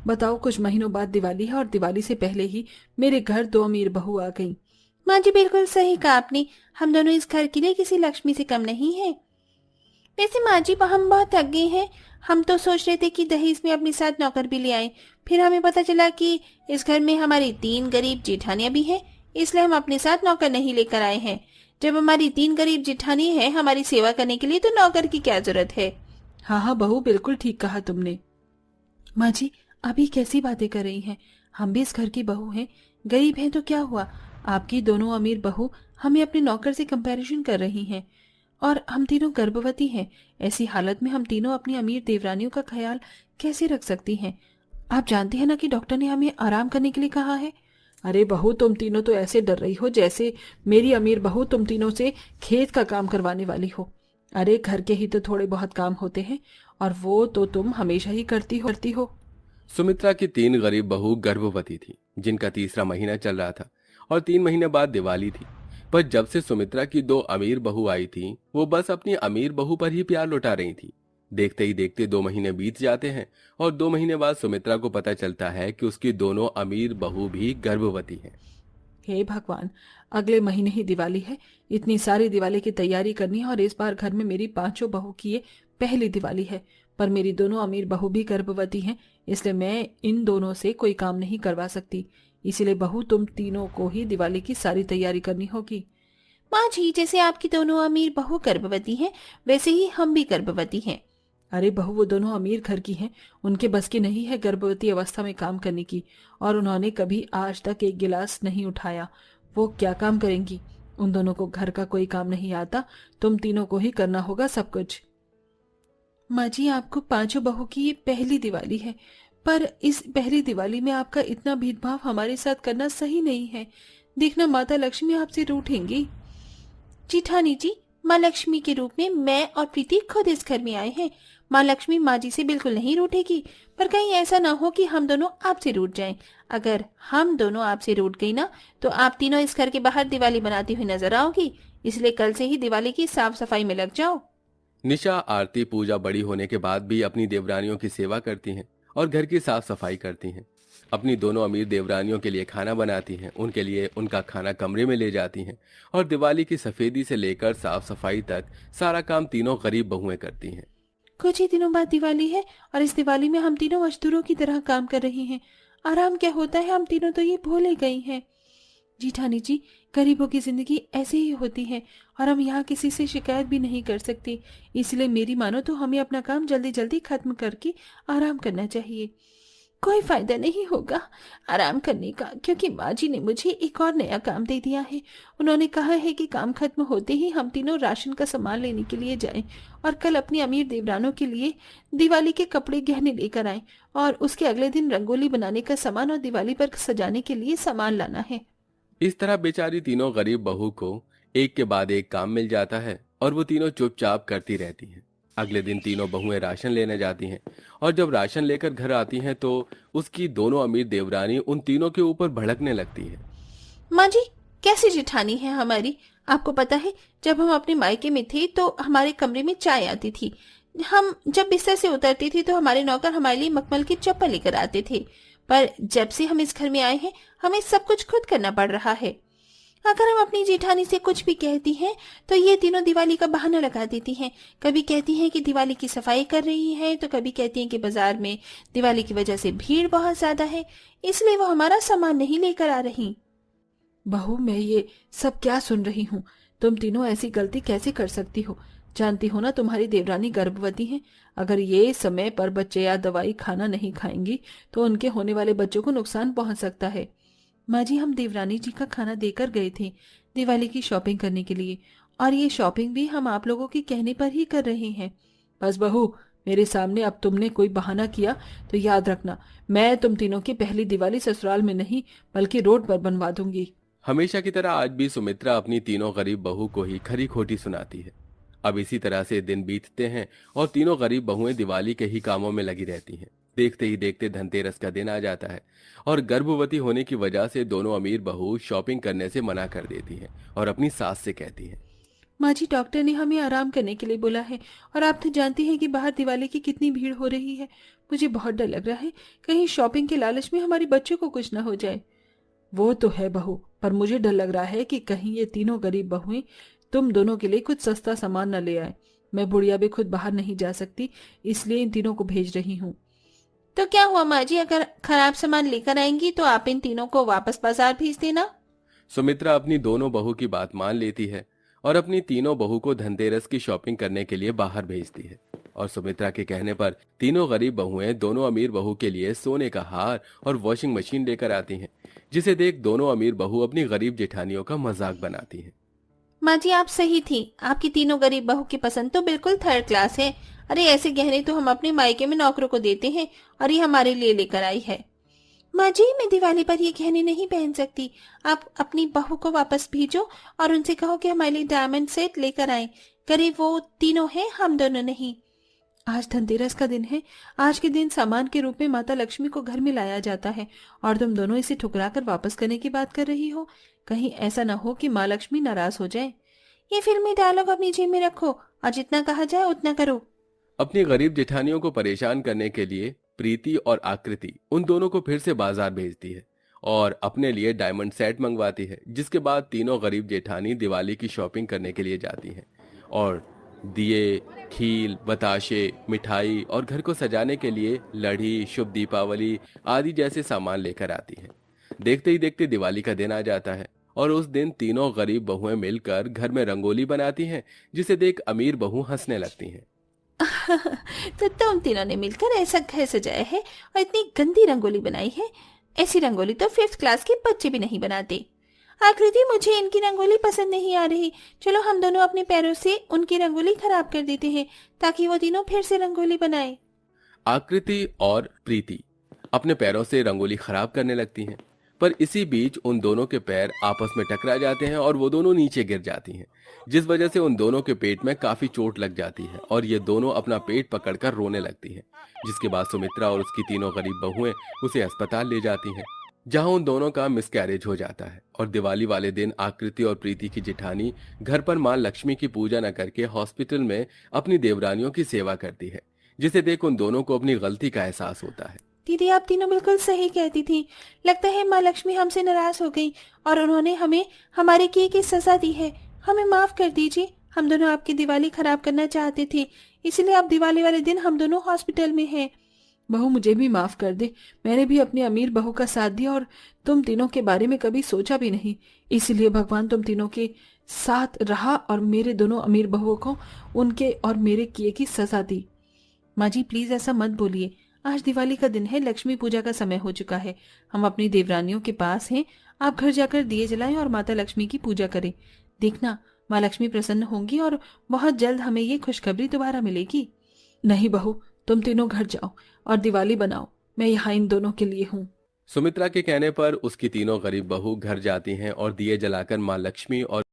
बताओ, कुछ महीनों बाद दिवाली है और दिवाली से पहले ही मेरे घर दो अमीर बहू आ गई। माँ जी बिल्कुल सही कहा आपने। हम दोनों इस घर के लिए किसी लक्ष्मी से कम नहीं है। वैसे माँ जी हम बहुत थक गए हैं। हम तो सोच रहे थे कि दहेज में अपने साथ नौकर भी ले आए। फिर हमें पता चला कि इस घर में हमारी 3 गरीब जेठानियां भी हैं, इसलिए हम अपने साथ नौकर नहीं लेकर आए हैं। जब हमारी 3 गरीब जेठानी हैं हमारी सेवा करने के लिए, तो नौकर की क्या जरूरत है। हाँ हाँ बहू, बिल्कुल ठीक कहा तुमने। माँ जी, अभी कैसी बातें कर रही हैं? हम भी इस घर की बहू हैं। गरीब हैं तो क्या हुआ? आपकी दोनों अमीर बहू हमें अपने नौकर से कंपैरिजन कर रही हैं। और हम तीनों गर्भवती हैं। ऐसी हालत में हम तीनों अपनी अमीर देवरानियों का ख्याल कैसे रख सकती हैं? आप जानती हैं ना कि डॉक्टर ने हमें आराम करने के लिए कहा है। अरे बहू, तुम तीनों तो ऐसे डर रही हो जैसे मेरी अमीर बहू तुम तीनों से खेत का काम करवाने वाली हो। अरे घर के ही तो थोड़े बहुत काम होते हैं, और वो तो तुम हमेशा ही करती हो। सुमित्रा की 3 गरीब बहू गर्भवती थी, जिनका तीसरा महीना चल रहा था और 3 महीने बाद दिवाली थी। पर जब से सुमित्रा की 2 अमीर बहू आई थी, वो बस अपनी अमीर बहू पर ही प्यार लुटा रही थी। देखते ही देखते 2 महीने बीत जाते हैं और 2 महीने बाद सुमित्रा को पता चलता है कि उसकी दोनों अमीर बहू भी गर्भवती हैं। हे भगवान, अगले महीने ही दिवाली है। इतनी सारी दिवाली की तैयारी करनी है, और इस बार घर में मेरी पांचों बहू की ये पहली दिवाली है। पर मेरी दोनों अमीर बहू भी गर्भवती हैं, इसलिए मैं इन दोनों से कोई काम नहीं करवा सकती। इसीलिए बहू, तुम तीनों को ही दिवाली की सारी तैयारी करनी होगी। माँ जी जैसे आपकी दोनों अमीर बहू गर्भवती हैं, वैसे ही हम भी गर्भवती हैं। अरे बहू, वो दोनों अमीर घर की हैं। उनके बस की नहीं है गर्भवती अवस्था में काम करने की, और उन्होंने कभी आज तक एक गिलास नहीं उठाया। वो क्या काम करेंगी? उन दोनों को घर का कोई काम नहीं आता। तुम तीनों को ही करना होगा सब कुछ। माँ जी, आपको पांचों बहू की ये पहली दिवाली है, पर इस पहली दिवाली में आपका इतना भेदभाव हमारे साथ करना सही नहीं है। देखना, माता लक्ष्मी आपसे रूठेंगी। जिठानी जी, माँ लक्ष्मी के रूप में मैं और प्रीति खुद इस घर में आए हैं। माँ लक्ष्मी माँ जी से बिल्कुल नहीं रूठेगी, पर कहीं ऐसा ना हो कि हम दोनों आपसे रूठ जाएं। अगर हम दोनों आपसे रूठ गई ना, तो आप तीनों इस घर के बाहर दिवाली बनाती हुई नजर आओगी। इसलिए कल से ही दिवाली की साफ सफाई में लग जाओ। निशा आरती पूजा बड़ी होने के बाद भी अपनी देवरानियों की सेवा करती हैं और घर की साफ सफाई करती हैं। अपनी दोनों अमीर देवरानियों के लिए खाना बनाती हैं, उनके लिए उनका खाना कमरे में ले जाती हैं और दिवाली की सफेदी से लेकर साफ सफाई तक सारा काम तीनों गरीब बहुएं करती हैं। कुछ ही दिनों बाद दिवाली है, और इस दिवाली में हम तीनों मजदूरों की तरह काम कर रही हैं। आराम क्या होता है, हम तीनों तो ये भूल ही गई हैं। जीठानी जी, गरीबों की जिंदगी ऐसे ही होती है, और हम यहाँ किसी से शिकायत भी नहीं कर सकते। इसलिए मेरी मानो तो हमें अपना काम जल्दी जल्दी खत्म करके आराम करना चाहिए। कोई फायदा नहीं होगा आराम करने का, क्योंकि माँ जी ने मुझे एक और नया काम दे दिया है। उन्होंने कहा है कि काम खत्म होते ही हम तीनों राशन का सामान लेने के लिए जाएं, और कल अपनी अमीर देवरानों के लिए दिवाली के कपड़े गहने लेकर आएं, और उसके अगले दिन रंगोली बनाने का सामान और दिवाली पर सजाने के लिए सामान लाना है। इस तरह बेचारी तीनों गरीब बहू को एक के बाद एक काम मिल जाता है और वो तीनों चुपचाप करती रहती हैं। अगले दिन तीनों बहुएं राशन लेने जाती हैं और जब राशन लेकर घर आती हैं तो उसकी दोनों अमीर देवरानी उन तीनों के ऊपर भड़कने लगती है। माँ जी, कैसी जेठानी है हमारी। आपको पता है, जब हम अपने मायके में थे तो हमारे कमरे में चाय आती थी। हम जब बिस्तर से उतरती थी तो हमारे नौकर हमारे लिए मखमल की चप्पल लेकर आते थे। पर जब से हम इस घर में आए हैं, हमें सब कुछ खुद करना पड़ रहा है। अगर हम अपनी जेठानी से कुछ भी कहती हैं, तो ये तीनों दिवाली का बहाना लगा देती हैं। कभी कहती हैं कि दिवाली की सफाई कर रही हैं, तो कभी कहती हैं कि बाजार में दिवाली की वजह से भीड़ बहुत ज्यादा है, इसलिए वो हमारा सामान नहीं लेकर आ रही। बहू, मैं ये सब क्या सुन रही हूँ? तुम तीनों ऐसी गलती कैसे कर सकती हो? जानती हो ना, तुम्हारी देवरानी गर्भवती हैं। अगर ये समय पर बच्चे या दवाई खाना नहीं खाएंगी तो उनके होने वाले बच्चों को नुकसान पहुंच सकता है। माँ जी, हम देवरानी जी का खाना देकर गए थे दिवाली की शॉपिंग करने के लिए, और ये शॉपिंग भी हम आप लोगों के कहने पर ही कर रहे हैं। बस बहू, मेरे सामने अब तुमने कोई बहाना किया तो याद रखना, मैं तुम तीनों की पहली दिवाली ससुराल में नहीं बल्कि रोड पर बनवा दूंगी। हमेशा की तरह आज भी सुमित्रा अपनी तीनों गरीब बहू को ही खरी खोटी सुनाती है। अब इसी तरह से दिन बीतते हैं और तीनों गरीब बहुएं दिवाली के ही कामों में लगी रहती हैं। देखते ही देखते धनतेरस का दिन आ जाता है और गर्भवती होने की वजह से दोनों अमीर बहू शॉपिंग करने से मना कर देती हैं और अपनी सास से कहती हैं। माँ जी, डॉक्टर ने हमें आराम करने के लिए बोला है और आप तो जानती हैं कि बाहर दिवाली की कितनी भीड़ हो रही है। मुझे बहुत डर लग रहा है, कहीं शॉपिंग के लालच में हमारे बच्चों को कुछ ना हो जाए। वो तो है बहू, पर मुझे डर लग रहा है कि कहीं ये तीनों गरीब बहुएं तुम दोनों के लिए कुछ सस्ता सामान न ले आए। मैं बुढ़िया भी खुद बाहर नहीं जा सकती, इसलिए इन तीनों को भेज रही हूँ। तो क्या हुआ माँ जी, अगर खराब सामान लेकर आएंगी तो आप इन तीनों को वापस बाजार भेज देना। सुमित्रा अपनी दोनों बहू की बात मान लेती है और अपनी तीनों बहू को धनतेरस की शॉपिंग करने के लिए बाहर भेजती है। और सुमित्रा के कहने पर तीनों गरीब बहुएं दोनों अमीर बहू के लिए सोने का हार और वॉशिंग मशीन लेकर आती हैं, जिसे देख दोनों अमीर बहू अपनी गरीब जेठानियों का मजाक बनाती हैं। माँ जी आप सही थी, आपकी तीनों गरीब बहू की पसंद तो बिल्कुल थर्ड क्लास है। अरे ऐसे गहने तो हम अपने मायके में नौकरों को देते हैं और ये हमारे लिए लेकर आई है। माँ जी मैं दिवाली पर ये गहने नहीं पहन सकती, आप अपनी बहू को वापस भेजो और उनसे कहो कि हमारे लिए डायमंड सेट लेकर आए। गरीब वो तीनों हैं, हम दोनों नहीं। आज धनतेरस का दिन है। आज के दिन सामान के रूप में माता लक्ष्मी को घर में लाया जाता है और तुम दोनों इसे ठुकरा कर वापस करने की बात कर रही हो। कहीं ऐसा ना हो कि माँ लक्ष्मी नाराज हो जाए। ये फिल्मी डायलॉग अपनी जेब में रखो और जितना कहा जाए उतना करो। अपनी गरीब जेठानियों को परेशान करने के लिए प्रीति और आकृति उन दोनों को फिर से बाजार भेजती है और अपने लिए डायमंड सेट मंगवाती है, जिसके बाद तीनों गरीब जेठानी दिवाली की शॉपिंग करने के लिए जाती हैं और दिए, खील, बताशे, मिठाई और घर को सजाने के लिए लड़ी, शुभ दीपावली आदि जैसे सामान लेकर आती हैं। देखते ही देखते दिवाली का दिन आ जाता है और उस दिन तीनों गरीब बहुएं मिलकर घर में रंगोली बनाती हैं, जिसे देख अमीर बहू हंसने लगती हैं। तो तुम तीनों ने मिलकर ऐसा घर सजाया है और इतनी गंदी रंगोली बनाई है। ऐसी रंगोली तो 5th क्लास के बच्चे भी नहीं बनाते। आकृति मुझे इनकी रंगोली पसंद नहीं आ रही, चलो हम दोनों अपने पैरों से उनकी रंगोली खराब कर देते हैं ताकि वो तीनों फिर से रंगोली बनाए। आकृति और प्रीति अपने पैरों से रंगोली खराब करने लगती हैं, पर इसी बीच उन दोनों के पैर आपस में टकरा जाते हैं और वो दोनों नीचे गिर जाती हैं, जिस वजह से उन दोनों के पेट में काफी चोट लग जाती है और ये दोनों अपना पेट पकड़कर रोने लगती हैं। जिसके बाद सुमित्रा और उसकी तीनों गरीब बहुएं उसे अस्पताल ले जाती हैं, जहां उन दोनों का मिसकैरेज हो जाता है। और दिवाली वाले दिन आकृति और प्रीति की जेठानी घर पर मां लक्ष्मी की पूजा न करके हॉस्पिटल में अपनी देवरानियों की सेवा करती है, जिसे देख उन दोनों को अपनी गलती का एहसास होता है। दीदी आप तीनों बिल्कुल सही कहती थी, लगता है माँ लक्ष्मी हमसे नाराज हो गई और उन्होंने हमें हमारे किए की सजा दी है। हमें माफ कर दीजिए, हम दोनों आपकी दिवाली खराब करना चाहते थे, इसलिए अब दिवाली वाले दिन हम दोनों हॉस्पिटल में हैं। बहू मुझे भी माफ कर दे, मैंने भी अपनी अमीर बहू का साथ दिया और तुम तीनों के बारे में कभी सोचा भी नहीं, इसीलिए भगवान तुम तीनों के साथ रहा और मेरे दोनों अमीर बहुओं को उनके और मेरे किए की सजा दी। माँ जी प्लीज ऐसा मत बोलिए, आज दिवाली का दिन है, लक्ष्मी पूजा का समय हो चुका है, हम अपनी देवरानियों के पास हैं। आप घर जाकर दिए जलाएं और माता लक्ष्मी की पूजा करें। देखना माँ लक्ष्मी प्रसन्न होंगी और बहुत जल्द हमें ये खुशखबरी दोबारा मिलेगी। नहीं बहू, तुम तीनों घर जाओ और दिवाली बनाओ, मैं यहाँ इन दोनों के लिए हूँ। सुमित्रा के कहने पर उसकी तीनों गरीब बहू घर जाती हैं और दिए जलाकर मां लक्ष्मी और